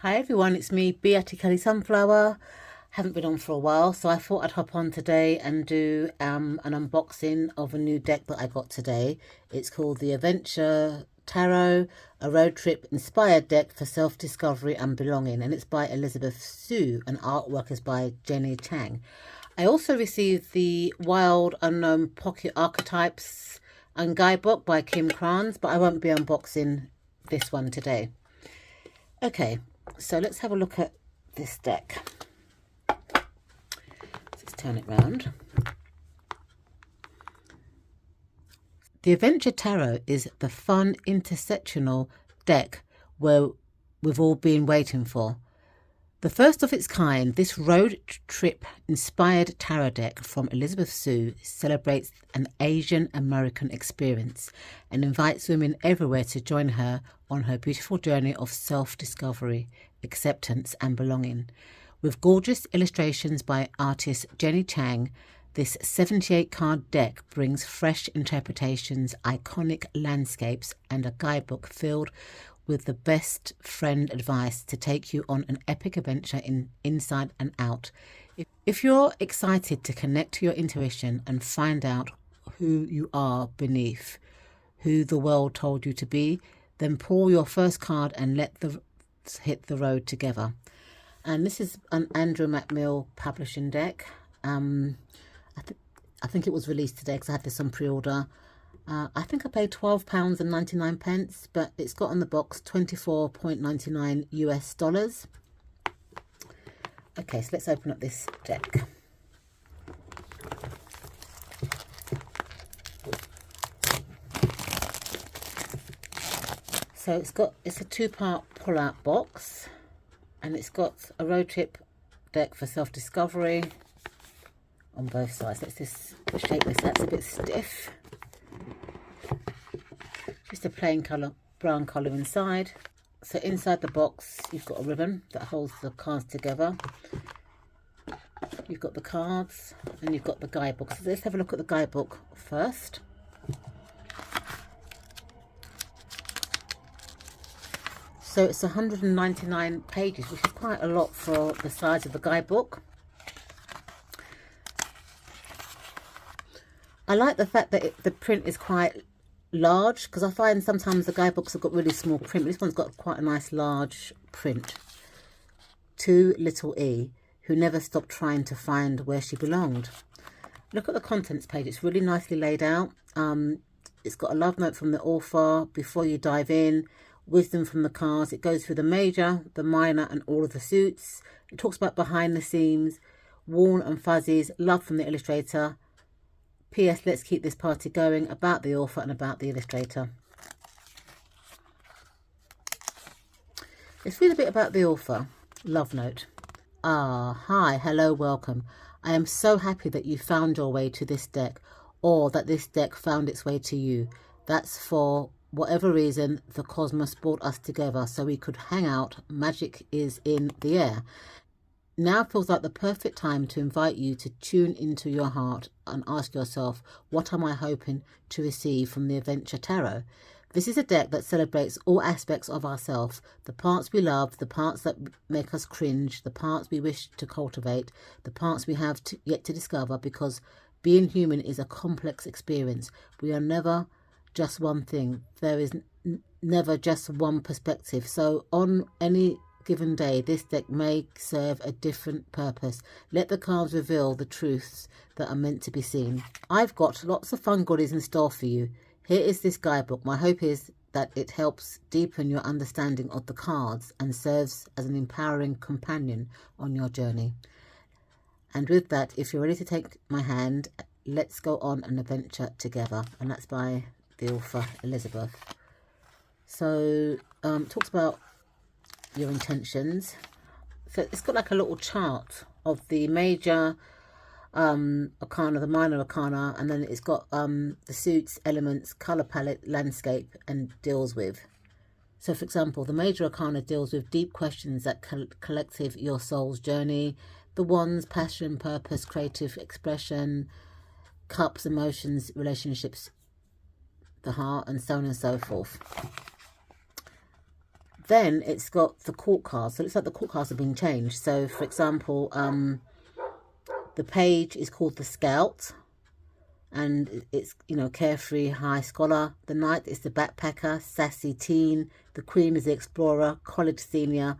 Hi everyone, it's me, Beatty Kelly Sunflower. Haven't been on for a while, so I thought I'd hop on today and do an unboxing of a new deck that I got today. It's called the Adventure Tarot, a road trip inspired deck for self-discovery and belonging, and it's by Elizabeth Su, and artwork is by Jenny Chang. I also received the Wild Unknown Pocket Archetypes and Guidebook by Kim Krans, but I won't be unboxing this one today. Okay, so let's have a look at this deck. Let's turn it round. The Adventure Tarot is the fun intersectional deck where we've all been waiting for. The first of its kind, this road trip inspired tarot deck from Elizabeth Su celebrates an Asian American experience and invites women everywhere to join her on her beautiful journey of self-discovery, acceptance and belonging. With gorgeous illustrations by artist Jenny Chang, this 78-card deck brings fresh interpretations, iconic landscapes and a guidebook filled with the best friend advice to take you on an epic adventure inside and out. If you're excited to connect to your intuition and find out who you are beneath who the world told you to be, then pull your first card and hit the road together. And this is an Andrew McMill publishing deck. I think it was released today because I had this on pre-order. I think I paid £12.99, but it's got on the box 24.99 US dollars. Okay, so let's open up this deck. So it's a two-part pull-out box, and it's got a road trip deck for self-discovery on both sides. Let's just shake this out, it's a bit stiff. Just a plain colour, brown colour inside. So inside the box, you've got a ribbon that holds the cards together. You've got the cards and you've got the guidebook. So let's have a look at the guidebook first. So it's 199 pages, which is quite a lot for the size of the guidebook. I like the fact that the print is quite large, because I find sometimes the guidebooks have got really small print, but this one's got quite a nice large print. To Little E, who never stopped trying to find where she belonged. Look at the contents page, it's really nicely laid out. It's got a love note from the author before you dive in, wisdom from the cards. It goes through the major, the minor and all of the suits. It talks about behind the scenes, worn and fuzzies, love from the illustrator. P.S. Let's keep this party going, about the author and about the illustrator. Let's read a bit about the author. Love note. Hi, hello, welcome. I am so happy that you found your way to this deck, or that this deck found its way to you. That's for whatever reason the cosmos brought us together so we could hang out. Magic is in the air. Now feels like the perfect time to invite you to tune into your heart and ask yourself, what am I hoping to receive from the Adventure Tarot? This is a deck that celebrates all aspects of ourselves, the parts we love, the parts that make us cringe, the parts we wish to cultivate, the parts we have yet to discover, because being human is a complex experience. We are never just one thing. There is never just one perspective. So on any given day, this deck may serve a different purpose. Let the cards reveal the truths that are meant to be seen. I've got lots of fun goodies in store for you. Here is this guidebook. My hope is that it helps deepen your understanding of the cards and serves as an empowering companion on your journey. And with that, if you're ready to take my hand, let's go on an adventure together. And that's by the author Elizabeth. So talks about your intentions. So it's got like a little chart of the major arcana, the minor arcana, and then it's got the suits, elements, color palette, landscape, and deals with. So for example, the major arcana deals with deep questions that collective your soul's journey. The wands, passion, purpose, creative expression. Cups, emotions, relationships, the heart, and so on and so forth. Then it's got the court cards. So it looks like the court cards have been changed. So for example, the page is called the Scout, and it's, you know, carefree high scholar. The Knight is the backpacker, sassy teen. The Queen is the explorer, college senior,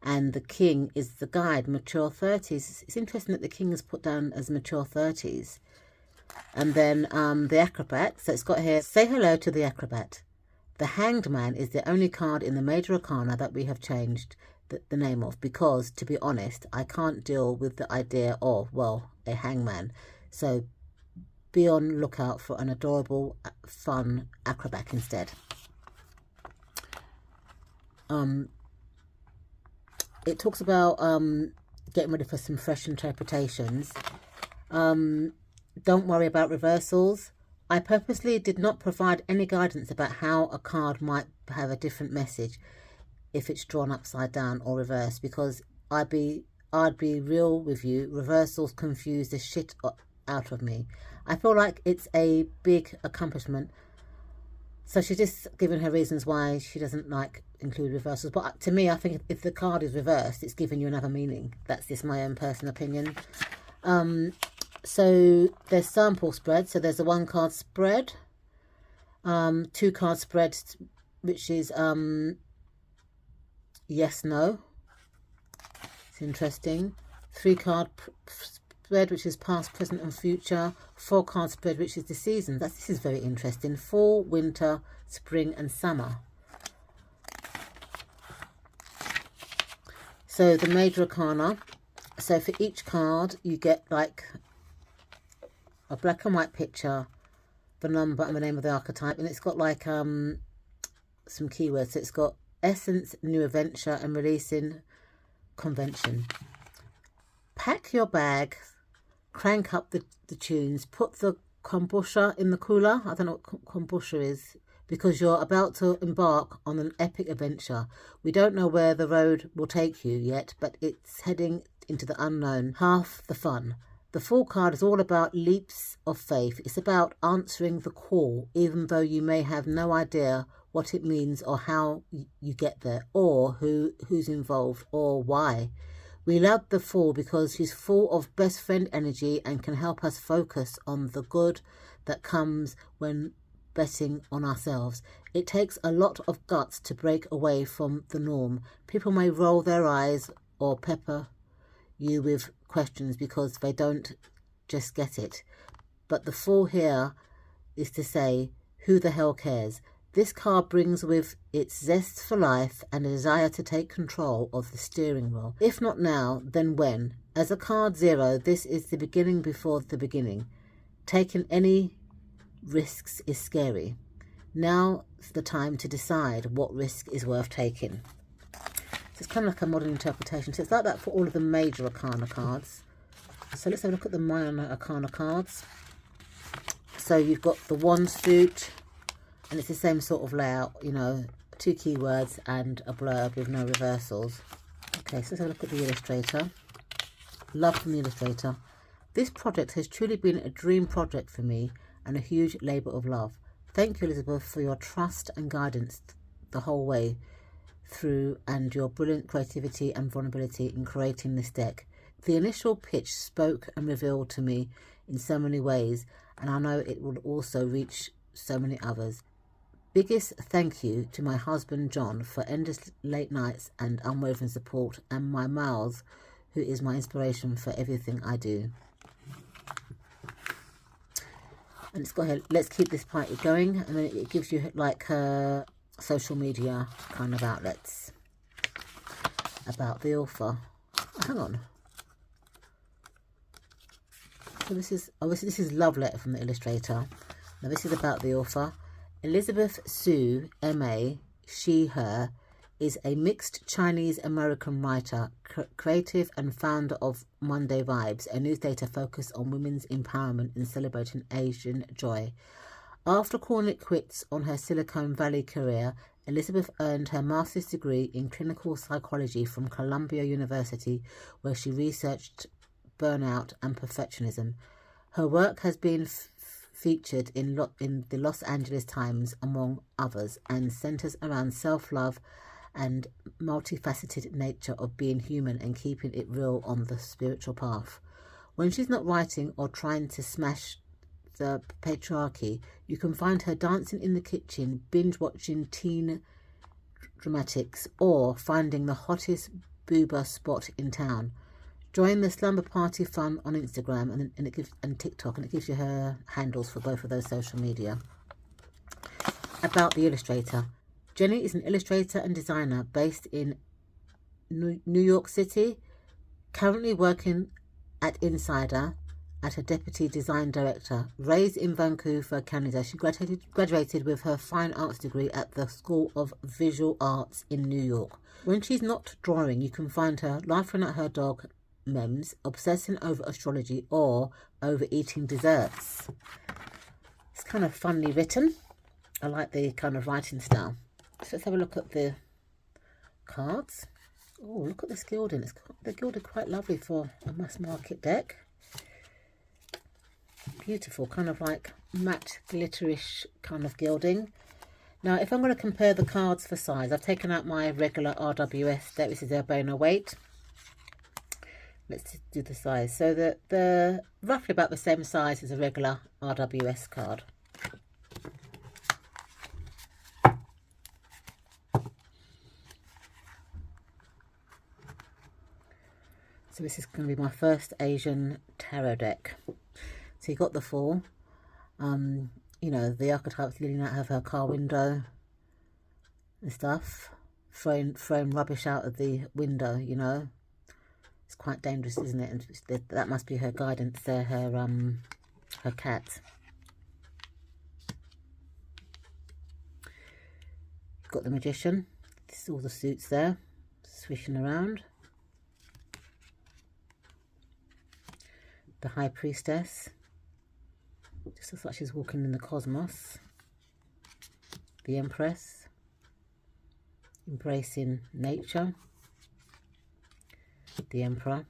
and the King is the guide, mature 30s. It's interesting that the King is put down as mature 30s. And then the Acrobat. So it's got here, say hello to the Acrobat. The Hanged Man is the only card in the Major Arcana that we have changed the name of, because, to be honest, I can't deal with the idea of, well, a hangman. So be on lookout for an adorable, fun acrobat instead. It talks about getting ready for some fresh interpretations. Don't worry about reversals. I purposely did not provide any guidance about how a card might have a different message if it's drawn upside down or reversed, because I'd be real with you, reversals confuse the shit out of me. I feel like it's a big accomplishment. So she's just given her reasons why she doesn't like include reversals. But to me, I think if the card is reversed, it's giving you another meaning. That's just my own personal opinion. So there's sample spread. So there's a 1 card spread, 2 card spread, which is yes, no. It's interesting. 3 card spread, which is past, present and future. 4 card spread, which is the seasons. This is very interesting. Fall, winter, spring and summer. So the Major Arcana. So for each card you get like a black and white picture, the number and the name of the archetype, and it's got like some keywords. So it's got essence, new adventure and releasing convention. Pack your bag, crank up the tunes, put the kombucha in the cooler. I don't know what kombucha is, because you're about to embark on an epic adventure. We don't know where the road will take you yet, but it's heading into the unknown. Half the fun. The Fool card is all about leaps of faith. It's about answering the call, even though you may have no idea what it means or how you get there, or who's involved or why. We love the Fool because she's full of best friend energy and can help us focus on the good that comes when betting on ourselves. It takes a lot of guts to break away from the norm. People may roll their eyes or pepper you with questions because they don't just get it. But the Fool here is to say, who the hell cares? This card brings with its zest for life and a desire to take control of the steering wheel. If not now, then when? As a card 0, this is the beginning before the beginning. Taking any risks is scary. Now's the time to decide what risk is worth taking. So it's kind of like a modern interpretation. So it's like that for all of the Major Arcana cards. So let's have a look at the Minor Arcana cards. So you've got the Wand suit, and it's the same sort of layout, you know, 2 keywords and a blurb with no reversals. Okay, so let's have a look at the illustrator. Love from the illustrator. This project has truly been a dream project for me and a huge labour of love. Thank you, Elizabeth, for your trust and guidance the whole way through, and your brilliant creativity and vulnerability in creating this deck. The initial pitch spoke and revealed to me in so many ways, and I know it will also reach so many others. Biggest thank you to my husband John for endless late nights and unwavering support, and my Miles, who is my inspiration for everything I do. And it's got here, let's keep this party going, and then it gives you like social media kind of outlets about the author. Hang on. So this is love letter from the illustrator. Now this is about the author. Elizabeth Su, M.A., she, her, is a mixed Chinese-American writer, creative and founder of Monday Vibes, a newsletter focused on women's empowerment and celebrating Asian joy. After calling it quits on her Silicon Valley career, Elizabeth earned her master's degree in clinical psychology from Columbia University, where she researched burnout and perfectionism. Her work has been featured in the Los Angeles Times, among others, and centers around self-love and multifaceted nature of being human and keeping it real on the spiritual path. When she's not writing or trying to smash the patriarchy, you can find her dancing in the kitchen, binge watching teen dramatics, or finding the hottest boober spot in town. Join the slumber party fun on Instagram and TikTok, and it gives you her handles for both of those social media. About the illustrator. Jenny is an illustrator and designer based in New York City, currently working at Insider as a deputy design director. Raised in Vancouver, Canada, she graduated with her fine arts degree at the School of Visual Arts in New York. When she's not drawing, you can find her laughing at her dog Mems, obsessing over astrology, or over eating desserts. It's kind of funny written. I like the kind of writing style. So let's have a look at the cards. Oh, look at this gilding. They're gilded quite lovely for a mass market deck. Beautiful, kind of like matte glitterish kind of gilding. Now, if I'm going to compare the cards for size, I've taken out my regular RWS deck. This is their Boner weight. Let's do the size. So they're roughly about the same size as a regular RWS card. So this is going to be my first Asian tarot deck. So you got the Fool, you know, the archetypes leaning out of her car window and stuff, throwing rubbish out of the window, you know. It's quite dangerous, isn't it? And that must be her guidance there, her cat. You've got the Magician. This is all the suits there, swishing around. The High Priestess. Just looks like she's walking in the cosmos. The Empress. Embracing nature. The Emperor.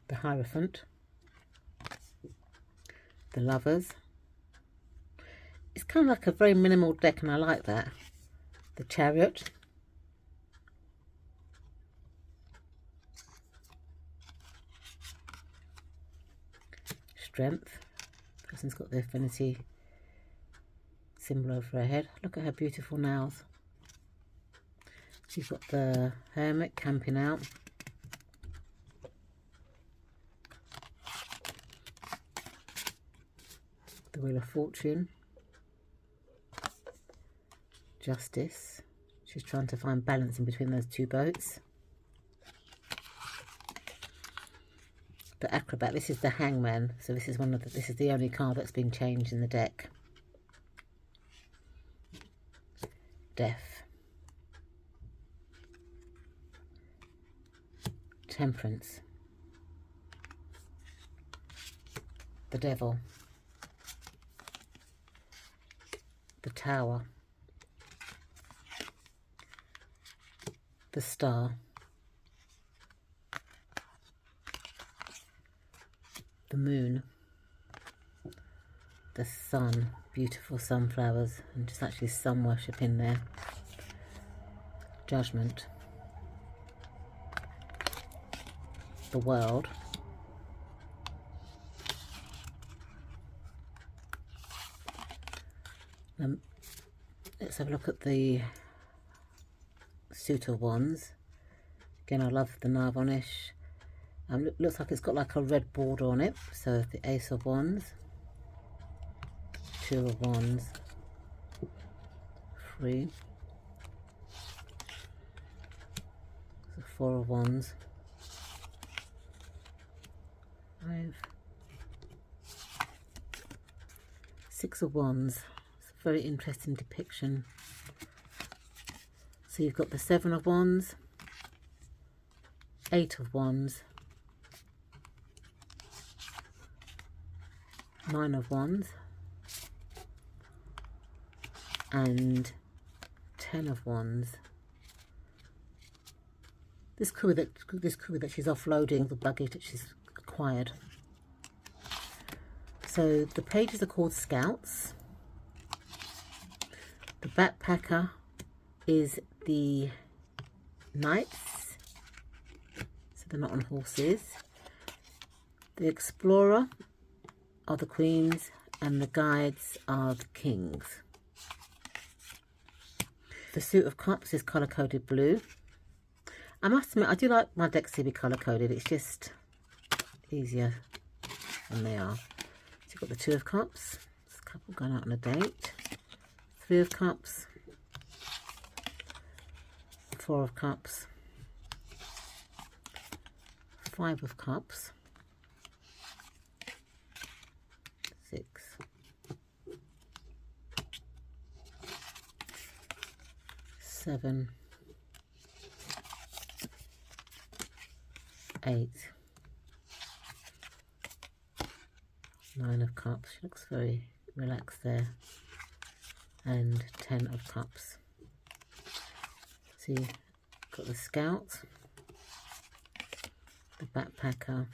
The Hierophant. The Lovers. It's kind of like a very minimal deck, and I like that. The Chariot. Strength. Person's got the Affinity symbol over her head. Look at her beautiful nails. She's got the Hermit camping out. The Wheel of Fortune. Justice. She's trying to find balance in between those two boats. The Acrobat. This is the Hangman. So this is this is the only card that's been changed in the deck. Death. Temperance. The Devil. The Tower. The Star. The Moon. The Sun. Beautiful sunflowers, and just actually sun worship in there. Judgment. The World. Let's have a look at the Suit of Wands. Again, I love the Narbonnish. Looks like it's got like a red border on it. So the Ace of Wands, Two of Wands, 3, the Four of Wands, 5, 6 of Wands. It's a very interesting depiction. So you've got the 7 of Wands, 8 of Wands, 9 of Wands, and 10 of Wands. This could be that she's offloading the baggage that she's acquired. So the pages are called Scouts. The Backpacker is the Knights, so they're not on horses. The Explorer are the Queens, and the Guides are the Kings. The Suit of Cups is colour-coded blue. I must admit, I do like my decks to be colour-coded. It's just easier than they are. So you've got the Two of Cups. There's a couple going out on a date. Three of Cups. Four of Cups. Five of Cups. 6. 7. 8. 9 of Cups. She looks very relaxed there. And 10 of Cups. See, got the Scout, the Backpacker,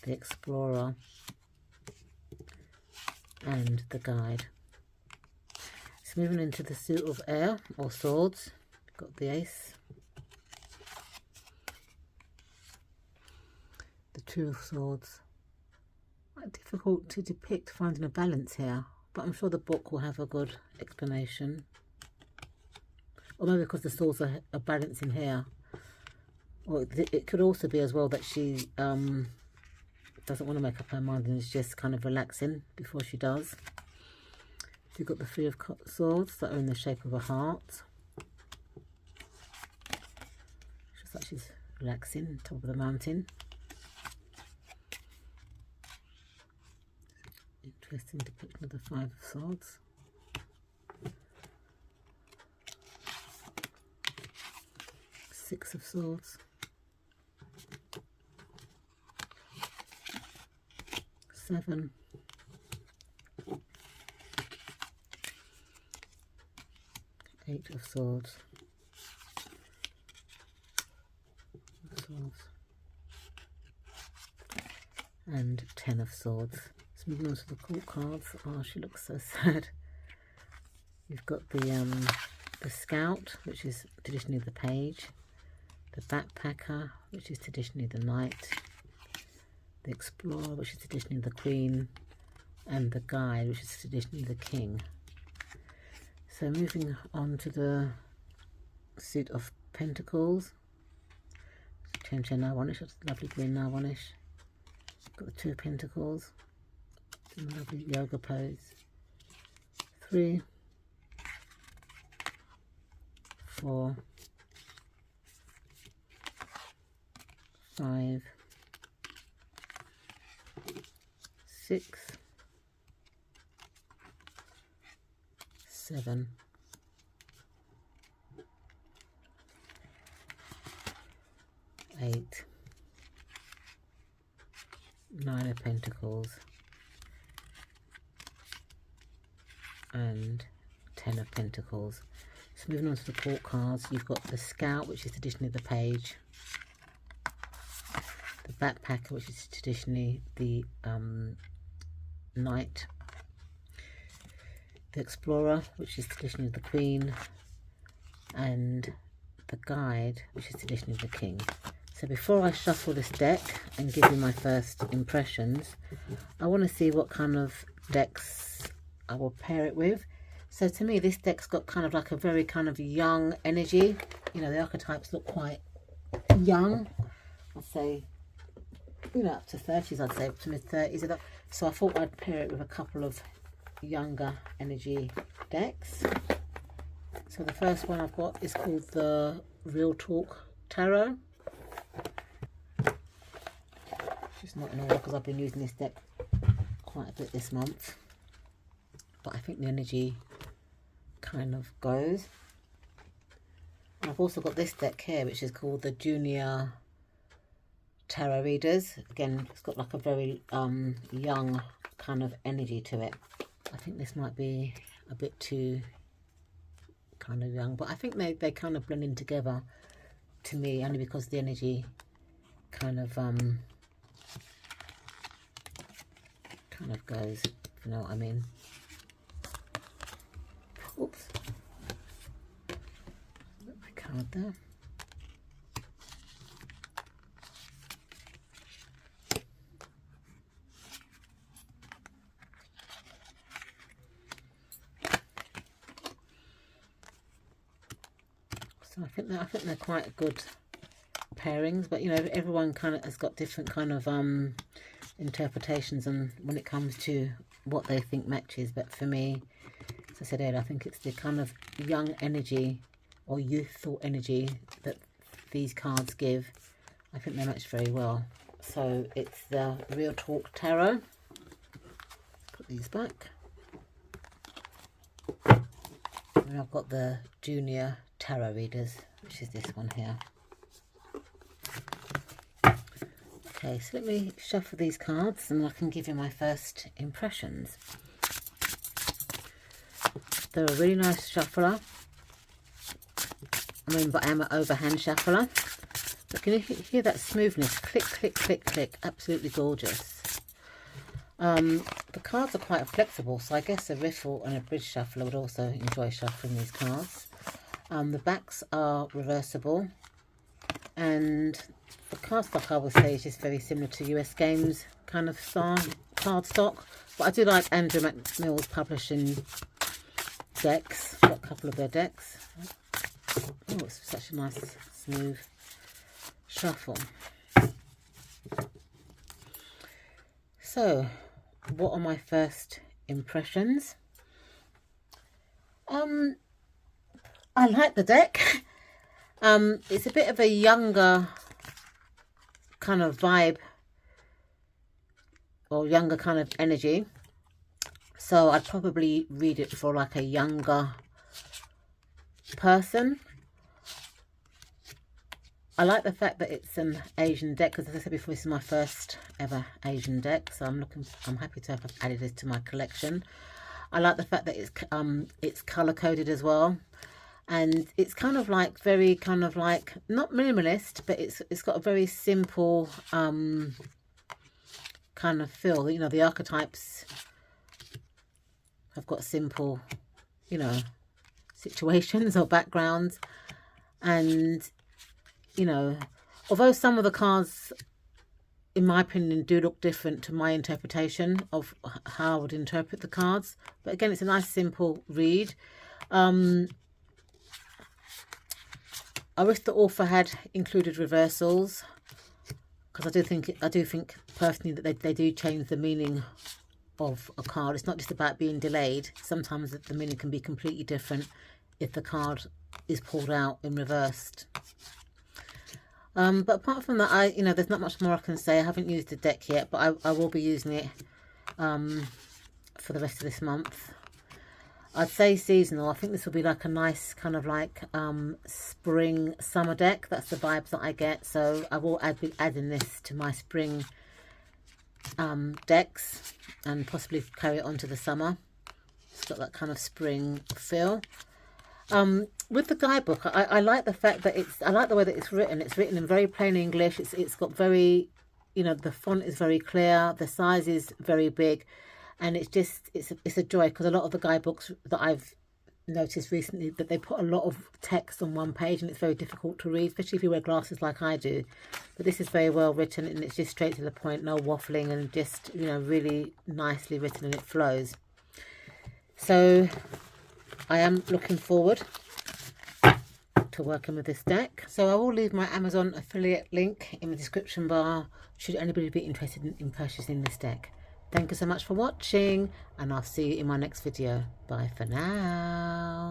the Explorer, and the Guide. So moving into the Suit of Air or Swords, got the Ace, the Two of Swords. Quite difficult to depict finding a balance here, but I'm sure the book will have a good explanation. Or maybe because the swords are balancing here. Or it could also be as well that she doesn't want to make up her mind and is just kind of relaxing before she does. So you've got the Three of Swords that are in the shape of a heart. Just like she's relaxing, top of the mountain. Interesting depiction of the Five of Swords. Six of Swords. 7. 8 of Swords. And 10 of Swords. So moving on to the court cards. Oh, she looks so sad. You've got the Scout, which is traditionally the Page. The Backpacker, which is traditionally the Knight. The Explorer, which is traditionally the Queen. And the Guide, which is traditionally the King. So moving on to the Suit of Pentacles. Change her nail varnish, that's a lovely green nail varnish. Got the Two of Pentacles. In a lovely yoga pose. 3. 4. 5. 6. 7. 8. 9 of Pentacles. And 10 of Pentacles. So moving on to the court cards, you've got the Scout, which is traditionally the Page. The Backpacker, which is traditionally the Knight. The Explorer, which is traditionally the Queen. And the Guide, which is traditionally the King. So before I shuffle this deck and give you my first impressions, I want to see what kind of decks I will pair it with. So to me, this deck's got kind of like a very kind of young energy. You know, the archetypes look quite young. I'd say, you know, up to 30s, I'd say, up to mid-30s. So I thought I'd pair it with a couple of younger energy decks. So the first one I've got is called the Real Talk Tarot. It's not in order because I've been using this deck quite a bit this month. But I think the energy kind of goes. And I've also got this deck here, which is called the Junior Tarot Readers. Again, it's got like a very young kind of energy to it. I think this might be a bit too kind of young, but I think they kind of blend in together to me, only because the energy kind of kind of goes, if you know what I mean. Oops. Put my card there. So I think they're quite good pairings, but you know, everyone kind of has got different kind of interpretations and when it comes to what they think matches. But for me, as I said earlier, I think it's the kind of young energy or youthful energy that these cards give. I think they match very well. So it's the Real Talk Tarot. Put these back. And I've got the Junior Tarot Readers, which is this one here. Okay, so let me shuffle these cards and I can give you my first impressions. They're a really nice shuffler. But I am an overhand shuffler. But can you hear that smoothness? Click, click, click, click. Absolutely gorgeous. The cards are quite flexible, so I guess a riffle and a bridge shuffler would also enjoy shuffling these cards. The backs are reversible, and the cardstock I would say is just very similar to US Games kind of style cardstock. But I do like Andrew McMill's publishing decks. Got a couple of their decks. Oh, it's such a nice smooth shuffle. So, what are my first impressions? I like the deck. It's a bit of a younger kind of vibe or younger kind of energy. So I'd probably read it for like a younger person. I like the fact that it's an Asian deck because, as I said before, this is my first ever Asian deck, so I'm happy to have added this to my collection. I like the fact that it's color coded as well, and it's kind of like very kind of like not minimalist, but it's got a very simple kind of feel. You know, the archetypes have got simple, you know, situations or backgrounds, and you know, although some of the cards in my opinion do look different to my interpretation of how I would interpret the cards, but again, it's a nice simple read. I wish the author had included reversals, because I do think personally that they do change the meaning of a card. It's not just about being delayed. Sometimes the meaning can be completely different if the card is pulled out in reversed. But apart from that, you know, there's not much more I can say. I haven't used the deck yet, but I will be using it for the rest of this month. I'd say seasonal. I think this will be like a nice kind of like spring summer deck. That's the vibes that I get. So I will be adding this to my spring decks and possibly carry it on to the summer. It's got that kind of spring feel. With the guidebook, I like the fact that I like the way that it's written. It's written in very plain English. It's got very, you know, the font is very clear. The size is very big, and it's a joy, because a lot of the guidebooks that I've noticed recently, that they put a lot of text on one page and it's very difficult to read, especially if you wear glasses like I do. But this is very well written and it's just straight to the point, no waffling, and just, you know, really nicely written, and it flows. So I am looking forward to working with this deck. So I will leave my Amazon affiliate link in the description bar should anybody be interested in purchasing this deck. Thank you so much for watching, and I'll see you in my next video. Bye for now.